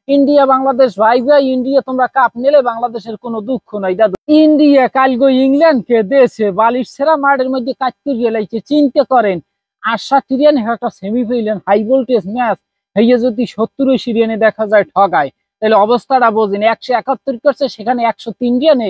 India Bangladesh ভাই ভাই, India তোমরা কাপ নিলে বাংলাদেশের কোনো দুঃখ নাই দাদু। ইন্ডিয়া কালগো ইংল্যান্ডকে দেশে বালিশ ছেড়া মাঠের মধ্যে কাজ করিয়ে লাইছে, চিন্তা করেন। 68 রান একটা সেমিফাইনাল হাই ভোল্টেজ ম্যাচ হইয়ে যদি 70-80 রানে দেখা যায় ঠগায়, তাহলে অবস্থাটা বোঝেন। 171 করছে, সেখানে 103 রানে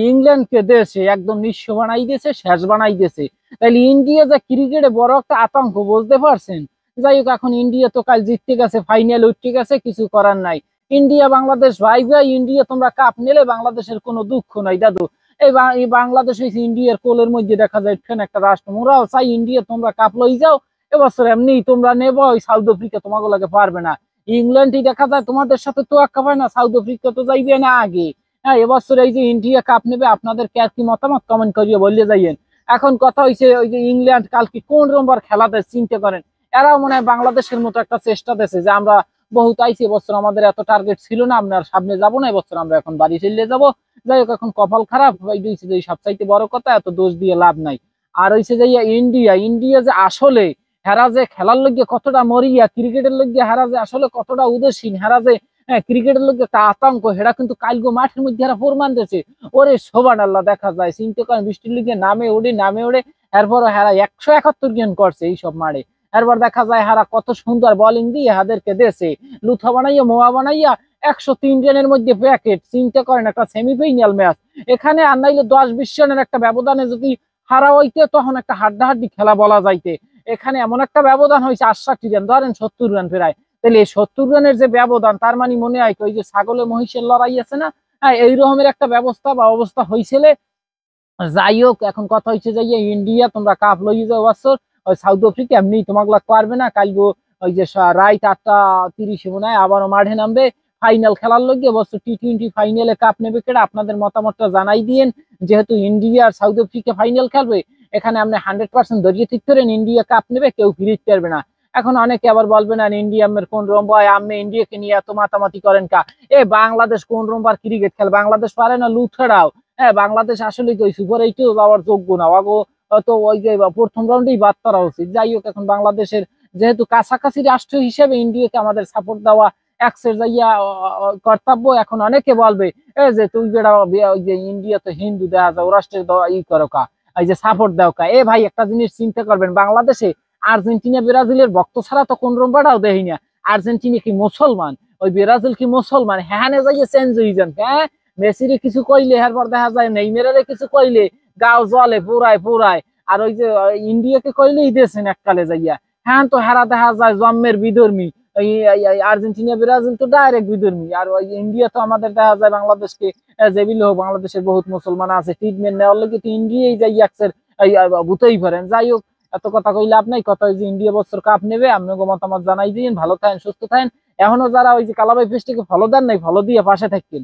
ইংল্যান্ডকে দেশে একদম নিঃস্ব বানাই দিয়েছে, শেষ বানাই দিয়েছে। তাহলে ইন্ডিয়া যে ক্রিকেটে বড় একটা আতঙ্ক, বুঝতে পারছেন। যাই হোক, এখন ইন্ডিয়া তো কাল জিততে গেছে, ফাইনাল উঠতে গেছে, কিছু করার নাই। ইন্ডিয়া বাংলাদেশ ভাই ভাই, ইন্ডিয়া তোমরা কাপ নিলে বাংলাদেশের কোনো দুঃখ নাই দাদু। এই বাংলাদেশ হয়েছে ইন্ডিয়ার কোলের মধ্যে দেখা যায় ফেন একটা রাষ্ট্র, মোরাও চাই ইন্ডিয়া তোমরা কাপ লই যাও। এবছর এমনি তোমরা নেবো, ওই সাউথ আফ্রিকা তোমাকে লাগে পারবে না। ইংল্যান্ডই দেখা যায় তোমাদের সাথে তো আক্কা পায় না, সাউথ আফ্রিকা তো যাইবে না আগে। হ্যাঁ, এবছর এই যে ইন্ডিয়া কাপ নেবে, আপনাদের কি মতামত কমেন্ট করিয়ে বললে যাইয়েন। এখন কথা হয়েছে ওই যে ইংল্যান্ড কালকে কোন নম্বর খেলাতে, চিন্তা করেন। এরাও মনে হয় বাংলাদেশের মতো একটা চেষ্টা দিয়েছে যে আমরা বহুত আইসি, এবছর আমাদের এত টার্গেট ছিল না, আমরা সামনে যাবো না, এবছর আমরা এখন বাড়ি চলে যাবো। যাই হোক, এখন কপাল খারাপ হয়েছে, যে সবচাইতে বড় কথা, এত দোষ দিয়ে লাভ নাই। আর হয়েছে যে ইন্ডিয়া ইন্ডিয়া যে আসলে হেরা যে খেলার লগে কতটা মরিয়া, ক্রিকেটের লগে হেরা যে আসলে কতটা উদাসীন, হেরা যে ক্রিকেটের লগে একটা আতঙ্ক, হেরা কিন্তু কালগো মাঠের মধ্যে হেরা প্রমাণ দিয়েছে। ওরে সোবান আল্লাহ, দেখা যায় চিন্তা করেন, বৃষ্টির লিগে নামে ওড়ে এরপর হেরা 171 রান করছে এইসব মাঠে। এরপর দেখা যায় হারা কত সুন্দর বোলিং দিয়ে হাদেরকে দেশে লুথা বানাইয়া মোয়া বানাইয়া 103 রানের মধ্যে প্যাকেট। চিন্তা করেন, একটা সেমিফাইনাল ম্যাচ, এখানে আর নাইলে 10-20 রানের একটা ব্যবধানে যদি হারা হইতে, তখন একটা হাড্ডাহাড্ডি খেলা বলা যাইতে। এখানে এমন একটা ব্যবধান হয়েছে 68 রান, ধরেন 70 রান প্রায়। তাহলে এই 70 রানের যে ব্যবধান, তার মানে মনে হয় ওই যে ছাগলে মহিষের লড়াই আছে না, হ্যাঁ, এই রকমের একটা ব্যবস্থা বা অবস্থা হয়েছিল। যাই হোক, এখন কথা হচ্ছে যে ইন্ডিয়া তোমরা কাপ লই যাও বছর, ওই সাউথ আফ্রিকা এমনি তোমাকে পারবে না। কালগো ওই যে রাইট 8:30 মনে হয় আবারও মাঠে নামবে ফাইনাল খেলার লগে। বছর টি-20 ফাইনালে কাপ নেবে কেডা, আপনাদের মতামতটা জানাই দিয়েন। যেহেতু ইন্ডিয়া আর সাউথ আফ্রিকা ফাইনাল খেলবে, এখানে আপনি 100% ধরিয়ে ঠিক করেন ইন্ডিয়া কাপ নেবে, কেউ ফিরিতে পারবে না। এখন অনেকে আবার বলবে না ইন্ডিয়া কোন রম্বায়, আপনি ইন্ডিয়াকে নিয়ে এত মাতামাতি করেন কা। বাংলাদেশ কোন রম্বার ক্রিকেট খেলে, বাংলাদেশ পারে না লুথেরাও। হ্যাঁ, বাংলাদেশ আসলে তো সুপার এইটেও যাওয়ার যোগ্য না, আগো তো ওই যে প্রথম রাউন্ডেই বাদ করা উচিত। যাই হোক, এখন বাংলাদেশের যেহেতু কাছাকাছি রাষ্ট্র হিসেবে ইন্ডিয়াকে আমাদের সাপোর্ট দেওয়া এক্সের যাইয়া কর্তব্য। এখন অনেকে বলবে যে তুই যেটা ওই যে ইন্ডিয়া তো হিন্দু দেখা যায়, ও রাষ্ট্রের ই করো কা, এই যে সাপোর্ট দাও কা। ভাই, একটা জিনিস চিন্তা করবেন, বাংলাদেশে আর্জেন্টিনা ব্রাজিলের ভক্ত ছাড়া তো কোন রম্বাটাও দেখি না। আর্জেন্টিনা কি মুসলমান, ওই ব্রাজিল কি মুসলমান? হ্যাঁ, যাইয়ে চেঞ্জ হয়ে যান। হ্যাঁ, মেসিরে কিছু কইলে এরপর দেখা যায় নেইমারে কিছু কইলে গাও জলে পুরায়। আর ওই যে ইন্ডিয়াকে কইলেই দিয়েছেন এককালে যাইয়া। হ্যাঁ, তো হেরা দেখা যায় জন্মের বিধর্মী। আর্জেন্টিনা ব্রাজিল তো ডাইরেক্ট বিধর্মী। আর ওই ইন্ডিয়া তো আমাদের দেখা যায় বাংলাদেশকে যেবিল হোক, বাংলাদেশের বহুত মুসলমান আছে, ট্রিটমেন্ট নেওয়ার লগে তো ইন্ডিয়াই যাই একসের বুঝতেই পারেন। যাই হোক, এত কথা কইলে আপনার কথা যে ইন্ডিয়া বছর কাপ নেবে। আপনাকে মতামত জানাই দিন, ভালো থাকেন, সুস্থ থাকেন। এখনো যারা ওই যে কালাবাই পেজটিকে ফলো দেন নাই, ফলো দিয়ে পাশে থাকেন।